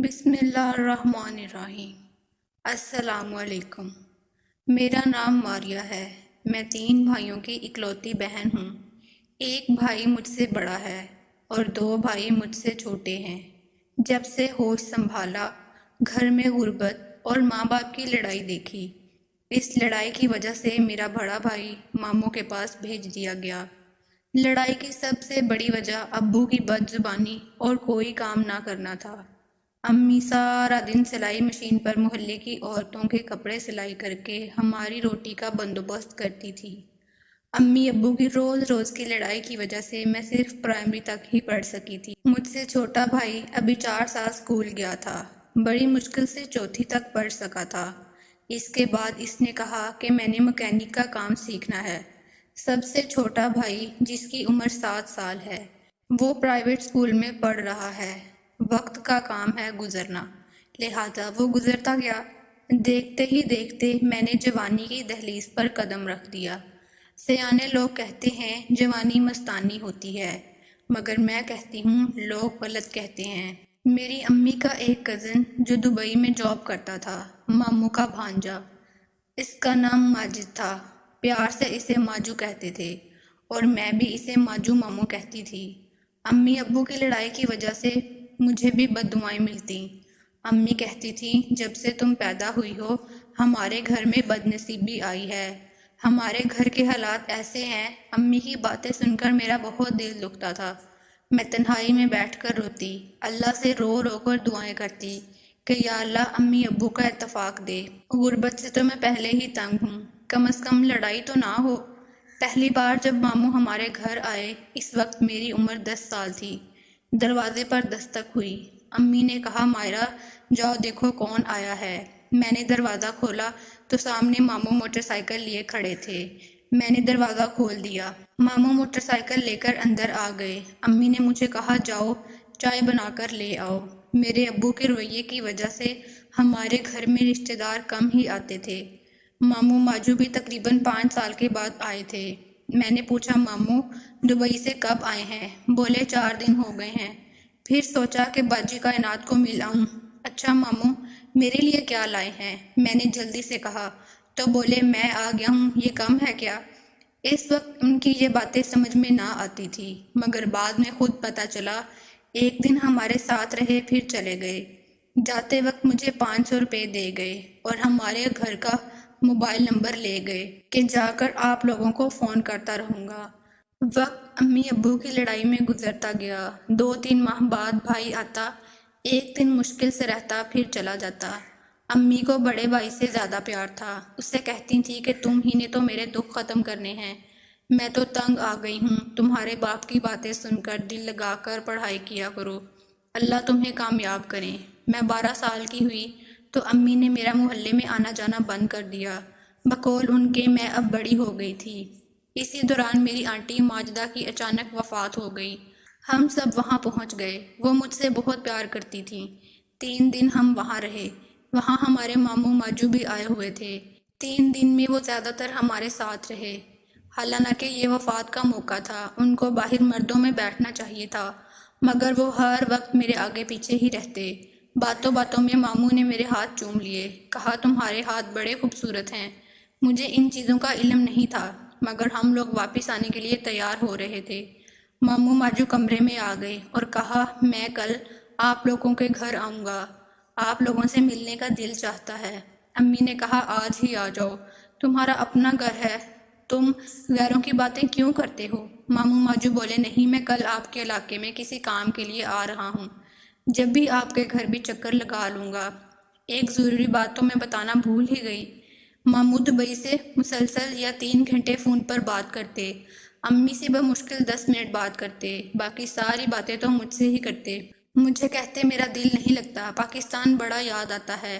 بسم اللہ الرحمن الرحیم۔ السلام علیکم۔ میرا نام ماریہ ہے۔ میں 3 بھائیوں کی اکلوتی بہن ہوں۔ ایک بھائی مجھ سے بڑا ہے اور 2 بھائی مجھ سے چھوٹے ہیں۔ جب سے ہوش سنبھالا، گھر میں غربت اور ماں باپ کی لڑائی دیکھی۔ اس لڑائی کی وجہ سے میرا بڑا بھائی ماموں کے پاس بھیج دیا گیا۔ لڑائی کی سب سے بڑی وجہ ابو کی بد زبانی اور کوئی کام نہ کرنا تھا۔ امی سارا دن سلائی مشین پر محلے کی عورتوں کے کپڑے سلائی کر کے ہماری روٹی کا بندوبست کرتی تھی۔ امی ابو کی روز روز کی لڑائی کی وجہ سے میں صرف پرائمری تک ہی پڑھ سکی تھی۔ مجھ سے چھوٹا بھائی ابھی 4 سال اسکول گیا تھا۔ بڑی مشکل سے 4تھی تک پڑھ سکا تھا۔ اس کے بعد اس نے کہا کہ میں نے مکینک کا کام سیکھنا ہے۔ سب سے چھوٹا بھائی جس کی عمر 7 سال ہے، وہ پرائیویٹ اسکول میں پڑھ رہا ہے۔ وقت کا کام ہے گزرنا، لہٰذا وہ گزرتا گیا۔ دیکھتے ہی دیکھتے میں نے جوانی کی دہلیز پر قدم رکھ دیا۔ سیانے لوگ کہتے ہیں جوانی مستانی ہوتی ہے، مگر میں کہتی ہوں لوگ غلط کہتے ہیں۔ میری امی کا ایک کزن جو دبئی میں جاب کرتا تھا، ماموں کا بھانجا، اس کا نام ماجد تھا، پیار سے اسے ماجو کہتے تھے اور میں بھی اسے ماجو ماموں کہتی تھی۔ امی ابو کی لڑائی کی وجہ سے مجھے بھی بد دعائیں ملتیں۔ امی کہتی تھی جب سے تم پیدا ہوئی ہو ہمارے گھر میں بد نصیبی آئی ہے، ہمارے گھر کے حالات ایسے ہیں۔ امی کی باتیں سن کر میرا بہت دل دکھتا تھا۔ میں تنہائی میں بیٹھ کر روتی، اللہ سے رو رو کر دعائیں کرتی کہ یا اللہ امی ابو کا اتفاق دے۔ غربت سے تو میں پہلے ہی تنگ ہوں، کم از کم لڑائی تو نہ ہو۔ پہلی بار جب ماموں ہمارے گھر آئے، اس وقت میری عمر 10 سال تھی۔ دروازے پر دستک ہوئی۔ امی نے کہا مائرہ جاؤ دیکھو کون آیا ہے۔ میں نے دروازہ کھولا تو سامنے ماموں موٹر سائیکل لیے کھڑے تھے۔ میں نے دروازہ کھول دیا۔ ماموں موٹر سائیکل لے کر اندر آ گئے۔ امی نے مجھے کہا جاؤ چائے بنا کر لے آؤ۔ میرے ابو کے رویے کی وجہ سے ہمارے گھر میں رشتہ دار کم ہی آتے تھے۔ ماموں ماجو بھی تقریباً 5 سال کے بعد آئے تھے۔ میں نے پوچھا ماموں دبئی سے کب آئے ہیں؟ بولے 4 دن ہو گئے ہیں۔ پھر سوچا کہ باجی کائنات کو مل آؤں۔ اچھا ماموں میرے لیے کیا لائے ہیں؟ میں نے جلدی سے کہا تو بولے میں آ گیا ہوں، یہ کم ہے کیا؟ اس وقت ان کی یہ باتیں سمجھ میں نہ آتی تھی، مگر بعد میں خود پتہ چلا۔ ایک دن ہمارے ساتھ رہے پھر چلے گئے۔ جاتے وقت مجھے 500 روپے دے گئے اور ہمارے گھر کا موبائل نمبر لے گئے کہ جا کر آپ لوگوں کو فون کرتا رہوں گا۔ وقت امی ابو کی لڑائی میں گزرتا گیا۔ 2-3 ماہ بعد بھائی آتا، ایک دن مشکل سے رہتا پھر چلا جاتا۔ امی کو بڑے بھائی سے زیادہ پیار تھا۔ اس سے کہتی تھی کہ تم ہی نے تو میرے دکھ ختم کرنے ہیں۔ میں تو تنگ آ گئی ہوں، تمہارے باپ کی باتیں سن کر دل لگا کر پڑھائی کیا کرو، اللہ تمہیں کامیاب کریں۔ میں 12 سال کی ہوئی تو امی نے میرا محلے میں آنا جانا بند کر دیا، بقول ان کے میں اب بڑی ہو گئی تھی۔ اسی دوران میری آنٹی ماجدہ کی اچانک وفات ہو گئی۔ ہم سب وہاں پہنچ گئے۔ وہ مجھ سے بہت پیار کرتی تھیں۔ 3 دن ہم وہاں رہے۔ وہاں ہمارے ماموں ماجو بھی آئے ہوئے تھے۔ 3 دن میں وہ زیادہ تر ہمارے ساتھ رہے۔ حالانکہ یہ وفات کا موقع تھا، ان کو باہر مردوں میں بیٹھنا چاہیے تھا، مگر وہ ہر وقت میرے آگے پیچھے ہی رہتے۔ باتوں باتوں میں ماموں نے میرے ہاتھ چوم لیے، کہا تمہارے ہاتھ بڑے خوبصورت ہیں۔ مجھے ان چیزوں کا علم نہیں تھا، مگر ہم لوگ واپس آنے کے لیے تیار ہو رہے تھے۔ ماموں ماجو کمرے میں آ گئے اور کہا میں کل آپ لوگوں کے گھر آؤں گا، آپ لوگوں سے ملنے کا دل چاہتا ہے۔ امی نے کہا آج ہی آ جاؤ، تمہارا اپنا گھر ہے، تم غیروں کی باتیں کیوں کرتے ہو؟ ماموں ماجو بولے نہیں، میں کل آپ کے علاقے میں کسی کام کے لیے آ رہا ہوں، جب بھی آپ کے گھر بھی چکر لگا لوں گا۔ ایک ضروری بات تو میں بتانا بھول ہی گئی، ماموں دبئی سے مسلسل یا 3 گھنٹے فون پر بات کرتے، امی سے بمشکل 10 منٹ بات کرتے، باقی ساری باتیں تو مجھ سے ہی کرتے۔ مجھے کہتے میرا دل نہیں لگتا، پاکستان بڑا یاد آتا ہے۔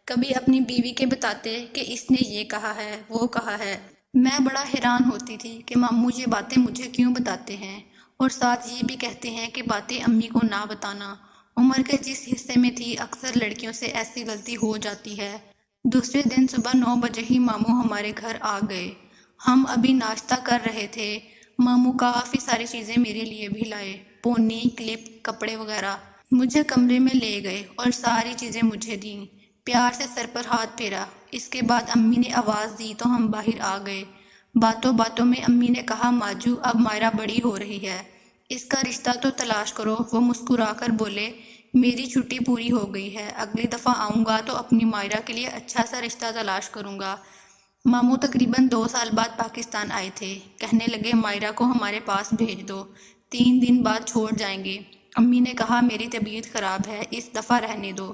کبھی اپنی بیوی کے بتاتے کہ اس نے یہ کہا ہے وہ کہا ہے۔ میں بڑا حیران ہوتی تھی کہ ماموں یہ باتیں مجھے کیوں بتاتے ہیں، اور ساتھ یہ بھی کہتے ہیں کہ باتیں امی کو نہ بتانا، عمر کے جس حصے میں تھی اکثر لڑکیوں سے ایسی غلطی ہو جاتی ہے۔ دوسرے دن صبح 9 بجے ہی ماموں ہمارے گھر آ گئے۔ ہم ابھی ناشتہ کر رہے تھے۔ ماموں کافی ساری چیزیں میرے لیے بھی لائے، پونی، کلپ، کپڑے وغیرہ۔ مجھے کمرے میں لے گئے اور ساری چیزیں مجھے دیں، پیار سے سر پر ہاتھ پھیرا۔ اس کے بعد امی نے آواز دی تو ہم باہر آ گئے۔ باتوں باتوں میں امی نے کہا، ماجو اب مائرہ بڑی ہو رہی ہے، اس کا رشتہ تو تلاش کرو۔ وہ مسکرا کر بولے، میری چھٹی پوری ہو گئی ہے، اگلی دفعہ آؤں گا تو اپنی مائرہ کے لیے اچھا سا رشتہ تلاش کروں گا۔ ماموں تقریباً 2 سال بعد پاکستان آئے تھے، کہنے لگے مائرہ کو ہمارے پاس بھیج دو، 3 دن بعد چھوڑ جائیں گے۔ امی نے کہا، میری طبیعت خراب ہے، اس دفعہ رہنے دو،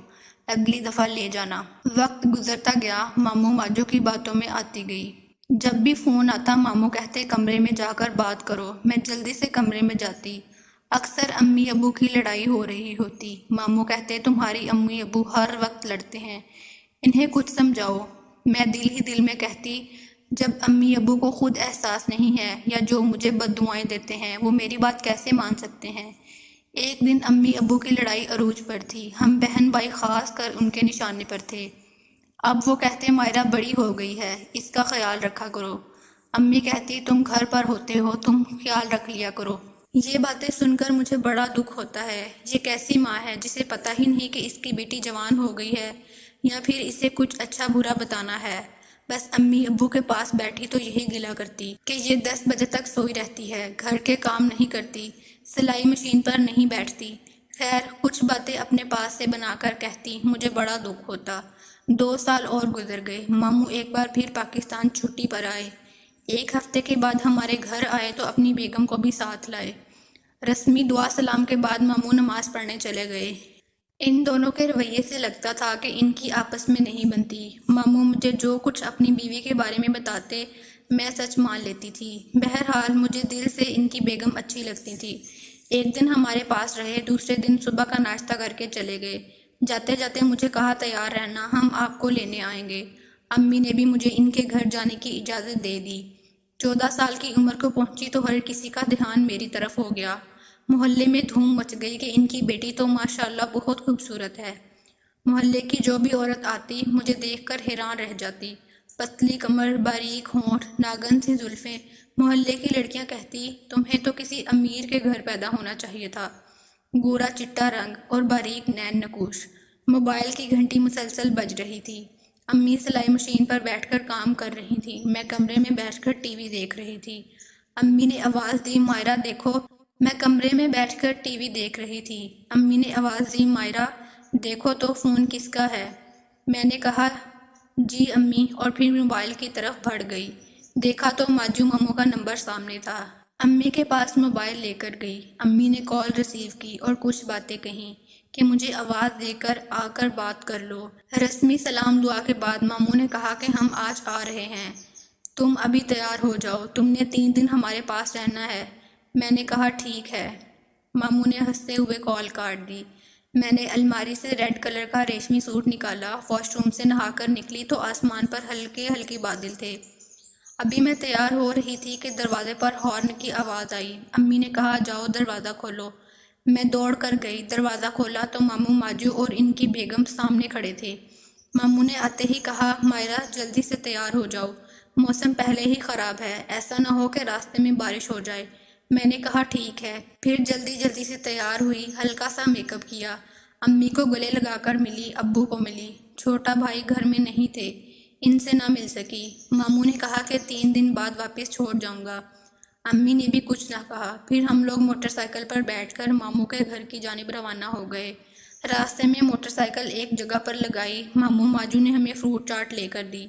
اگلی دفعہ لے جانا۔ وقت گزرتا گیا، ماموں ماجو کی باتوں میں آتی گئی۔ جب بھی فون آتا ماموں کہتے کمرے میں جا کر بات کرو، میں جلدی سے کمرے میں جاتی۔ اکثر امی ابو کی لڑائی ہو رہی ہوتی، ماموں کہتے تمہاری امی ابو ہر وقت لڑتے ہیں، انہیں کچھ سمجھاؤ۔ میں دل ہی دل میں کہتی، جب امی ابو کو خود احساس نہیں ہے یا جو مجھے بد دعائیں دیتے ہیں وہ میری بات کیسے مان سکتے ہیں۔ ایک دن امی ابو کی لڑائی عروج پر تھی، ہم بہن بھائی خاص کر ان کے نشانے پر تھے۔ اب وہ کہتے مائرہ بڑی ہو گئی ہے، اس کا خیال رکھا کرو۔ امی کہتی تم گھر پر ہوتے ہو، تم خیال رکھ لیا کرو۔ یہ باتیں سن کر مجھے بڑا دکھ ہوتا ہے۔ یہ کیسی ماں ہے جسے پتہ ہی نہیں کہ اس کی بیٹی جوان ہو گئی ہے یا پھر اسے کچھ اچھا برا بتانا ہے۔ بس امی ابو کے پاس بیٹھی تو یہی گلہ کرتی کہ یہ 10 بجے تک سوئی رہتی ہے، گھر کے کام نہیں کرتی، سلائی مشین پر نہیں بیٹھتی۔ خیر کچھ باتیں اپنے پاس سے بنا کر کہتی، مجھے بڑا دکھ ہوتا۔ 2 سال اور گزر گئے، ماموں ایک بار پھر پاکستان چھٹی پر آئے۔ 1 ہفتے کے بعد ہمارے گھر آئے تو اپنی بیگم کو بھی ساتھ لائے۔ رسمی دعا سلام کے بعد ماموں نماز پڑھنے چلے گئے۔ ان دونوں کے رویے سے لگتا تھا کہ ان کی آپس میں نہیں بنتی۔ ماموں مجھے جو کچھ اپنی بیوی کے بارے میں بتاتے میں سچ مان لیتی تھی۔ بہرحال مجھے دل سے ان کی بیگم اچھی لگتی تھی۔ ایک دن ہمارے پاس رہے، دوسرے دن صبح کا ناشتہ کر کے چلے گئے۔ جاتے جاتے مجھے کہا تیار رہنا، ہم آپ کو لینے آئیں گے۔ امی نے بھی مجھے ان کے گھر جانے کی اجازت دے دی۔ 14 سال کی عمر کو پہنچی تو ہر کسی کا دھیان میری طرف ہو گیا۔ محلے میں دھوم مچ گئی کہ ان کی بیٹی تو ماشاءاللہ بہت خوبصورت ہے۔ محلے کی جو بھی عورت آتی مجھے دیکھ کر حیران رہ جاتی۔ پتلی کمر، باریک ہونٹ، ناگن سی زلفیں۔ محلے کی لڑکیاں کہتی تمہیں تو کسی امیر کے گھر پیدا ہونا چاہیے تھا۔ گورا چٹا رنگ اور باریک نین نکوش۔ موبائل کی گھنٹی مسلسل بج رہی تھی۔ امی سلائی مشین پر بیٹھ کر کام کر رہی تھی، میں کمرے میں بیٹھ کر ٹی وی دیکھ رہی تھی۔ امی نے آواز دی، مائرہ دیکھو۔ میں کمرے میں بیٹھ کر ٹی وی دیکھ رہی تھی۔ امی نے آواز دی، مائرہ دیکھو تو فون کس کا ہے؟ میں نے کہا جی امی، اور پھر موبائل کی طرف بڑھ گئی۔ دیکھا تو ماجو ماموں کا نمبر سامنے تھا۔ امی کے پاس موبائل لے کر گئی۔ امی نے کال ریسیو کی اور کچھ باتیں کہیں کہ مجھے آواز دے کر آ کر بات کر لو۔ رسمی سلام دعا کے بعد ماموں نے کہا کہ ہم آج آ رہے ہیں، تم ابھی تیار ہو جاؤ، تم نے 3 دن ہمارے پاس رہنا ہے۔ میں نے کہا ٹھیک ہے۔ ماموں نے ہنستے ہوئے کال کاٹ دی۔ میں نے الماری سے ریڈ کلر کا ریشمی سوٹ نکالا، واش روم سے نہا کر نکلی تو آسمان پر ہلکے ہلکے بادل تھے۔ ابھی میں تیار ہو رہی تھی کہ دروازے پر ہارن کی آواز آئی۔ امی نے کہا جاؤ دروازہ کھولو۔ میں دوڑ کر گئی، دروازہ کھولا تو ماموں ماجو اور ان کی بیگم سامنے کھڑے تھے۔ ماموں نے آتے ہی کہا مائرہ جلدی سے تیار ہو جاؤ، موسم پہلے ہی خراب ہے، ایسا نہ ہو کہ راستے میں بارش ہو جائے۔ میں نے کہا ٹھیک ہے، پھر جلدی جلدی سے تیار ہوئی، ہلکا سا میک اپ کیا، امی کو گلے لگا کر ملی، ابو کو ملی۔ چھوٹا بھائی گھر میں نہیں تھے، ان سے نہ مل سکی۔ ماموں نے کہا کہ 3 دن بعد واپس چھوڑ جاؤں گا۔ امی نے بھی کچھ نہ کہا۔ پھر ہم لوگ موٹر سائیکل پر بیٹھ کر ماموں کے گھر کی جانب روانہ ہو گئے۔ راستے میں موٹر سائیکل ایک جگہ پر لگائی، ماموں ماجو نے ہمیں فروٹ چاٹ لے کر دی،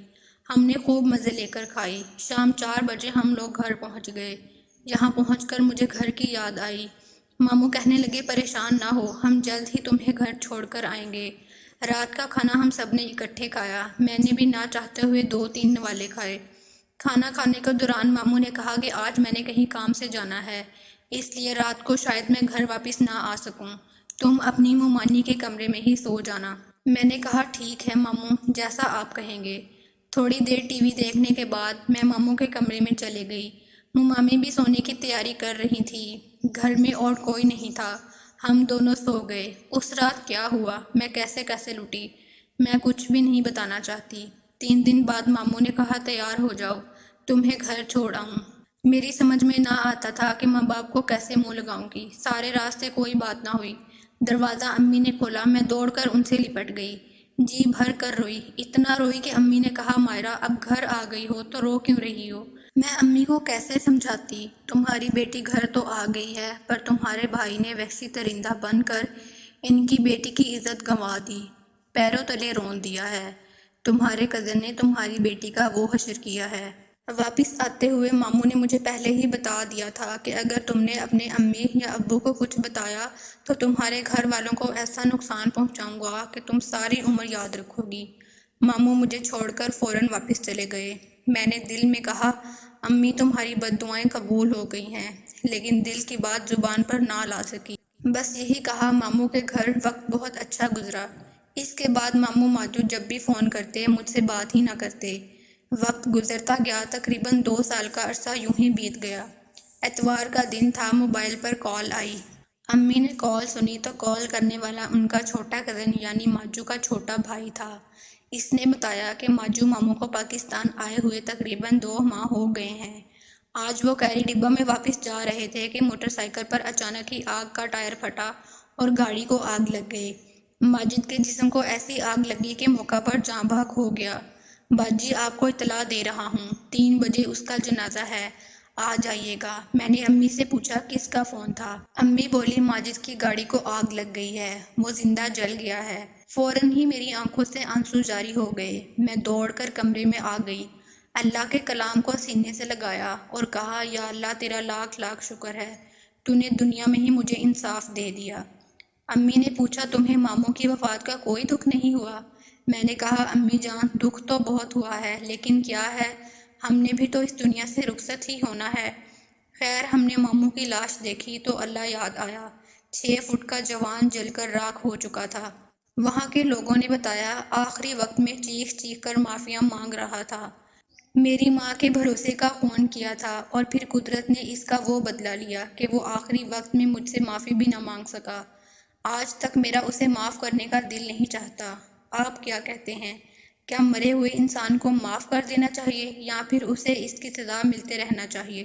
ہم نے خوب مزے لے کر کھائی۔ شام 4 بجے ہم لوگ گھر پہنچ گئے۔ یہاں پہنچ کر مجھے گھر کی یاد آئی۔ ماموں کہنے لگے پریشان نہ ہو، ہم جلد ہی تمہیں گھر چھوڑ کر آئیں گے۔ رات کا کھانا ہم سب نے اکٹھے کھایا، میں نے بھی نہ چاہتے ہوئے 2-3 نوالے کھائے۔ کھانا کھانے کے دوران ماموں نے کہا کہ آج میں نے کہیں کام سے جانا ہے، اس لیے رات کو شاید میں گھر واپس نہ آ سکوں، تم اپنی مومانی کے کمرے میں ہی سو جانا۔ میں نے کہا ٹھیک ہے ماموں، جیسا آپ کہیں گے۔ تھوڑی دیر ٹی وی دیکھنے کے بعد میں ماموں کے کمرے میں چلے گئی۔ ممامی بھی سونے کی تیاری کر رہی تھی، گھر میں اور کوئی نہیں تھا، ہم دونوں سو گئے۔ اس رات کیا ہوا، میں کیسے کیسے لٹی، میں کچھ بھی نہیں بتانا چاہتی۔ 3 دن بعد ماموں نے کہا تیار ہو جاؤ، تمہیں گھر چھوڑ آؤں۔ میری سمجھ میں نہ آتا تھا کہ ماں باپ کو کیسے منہ لگاؤں گی، سارے راستے کوئی بات نہ ہوئی۔ دروازہ امی نے کھولا، میں دوڑ کر ان سے لپٹ گئی، جی بھر کر روئی، اتنا روئی کہ امی نے کہا مائرہ اب گھر آ گئی ہو تو رو کیوں رہی ہو؟ میں امی کو کیسے سمجھاتی، تمہاری بیٹی گھر تو آ گئی ہے پر تمہارے بھائی نے وحشی درندہ بن کر ان کی بیٹی کی عزت گنوا دی، پیروں تلے رون دیا ہے، تمہارے کزن نے تمہاری بیٹی کا وہ حشر کیا ہے۔ واپس آتے ہوئے ماموں نے مجھے پہلے ہی بتا دیا تھا کہ اگر تم نے اپنے امی یا ابو کو کچھ بتایا تو تمہارے گھر والوں کو ایسا نقصان پہنچاؤں گا کہ تم ساری عمر یاد رکھو گی۔ ماموں مجھے چھوڑ کر فوراً واپس چلے گئے۔ میں نے دل میں کہا امی تمہاری بد دعائیں قبول ہو گئی ہیں، لیکن دل کی بات زبان پر نہ لا سکی۔ بس یہی کہا ماموں کے گھر وقت بہت اچھا گزرا۔ اس کے بعد ماموں ماجو جب بھی فون کرتے مجھ سے بات ہی نہ کرتے۔ وقت گزرتا گیا، تقریباً 2 سال کا عرصہ یوں ہی بیت گیا۔ اتوار کا دن تھا، موبائل پر کال آئی۔ امی نے کال سنی تو کال کرنے والا ان کا چھوٹا کزن یعنی ماجو کا چھوٹا بھائی تھا۔ اس نے بتایا کہ ماجو ماموں کو پاکستان آئے ہوئے تقریباً 2 ماہ ہو گئے ہیں۔ آج وہ کیری ڈبہ میں واپس جا رہے تھے کہ موٹر سائیکل پر اچانک ہی آگ کا ٹائر پھٹا اور گاڑی کو آگ لگ گئی۔ ماجد کے جسم کو ایسی آگ لگی کہ موقع پر جاں بحق ہو گیا۔ باجی آپ کو اطلاع دے رہا ہوں، 3 بجے اس کا جنازہ ہے، آ جائیے گا۔ میں نے امی سے پوچھا کس کا فون تھا؟ امی بولی ماجد کی گاڑی کو آگ لگ گئی ہے، وہ زندہ جل گیا ہے۔ فوراً ہی میری آنکھوں سے آنسو جاری ہو گئے۔ میں دوڑ کر کمرے میں آ گئی، اللہ کے کلام کو سینے سے لگایا اور کہا یا اللہ تیرا لاکھ لاکھ شکر ہے، تو نے دنیا میں ہی مجھے انصاف دے دیا۔ امی نے پوچھا تمہیں ماموں کی وفات کا کوئی دکھ نہیں ہوا؟ میں نے کہا امی جان دکھ تو بہت ہوا ہے، لیکن کیا ہے، ہم نے بھی تو اس دنیا سے رخصت ہی ہونا ہے۔ خیر ہم نے ماموں کی لاش دیکھی تو اللہ یاد آیا، 6 فٹ کا جوان جل کر راکھ ہو چکا تھا۔ وہاں کے لوگوں نے بتایا آخری وقت میں چیخ چیخ کر معافیاں مانگ رہا تھا۔ میری ماں کے بھروسے کا خون کیا تھا اور پھر قدرت نے اس کا وہ بدلہ لیا کہ وہ آخری وقت میں مجھ سے معافی بھی نہ مانگ سکا۔ آج تک میرا اسے معاف کرنے کا دل نہیں چاہتا۔ آپ کیا کہتے ہیں؟ کیا مرے ہوئے انسان کو معاف کر دینا چاہیے یا پھر اسے اس کی سزا ملتے رہنا چاہیے؟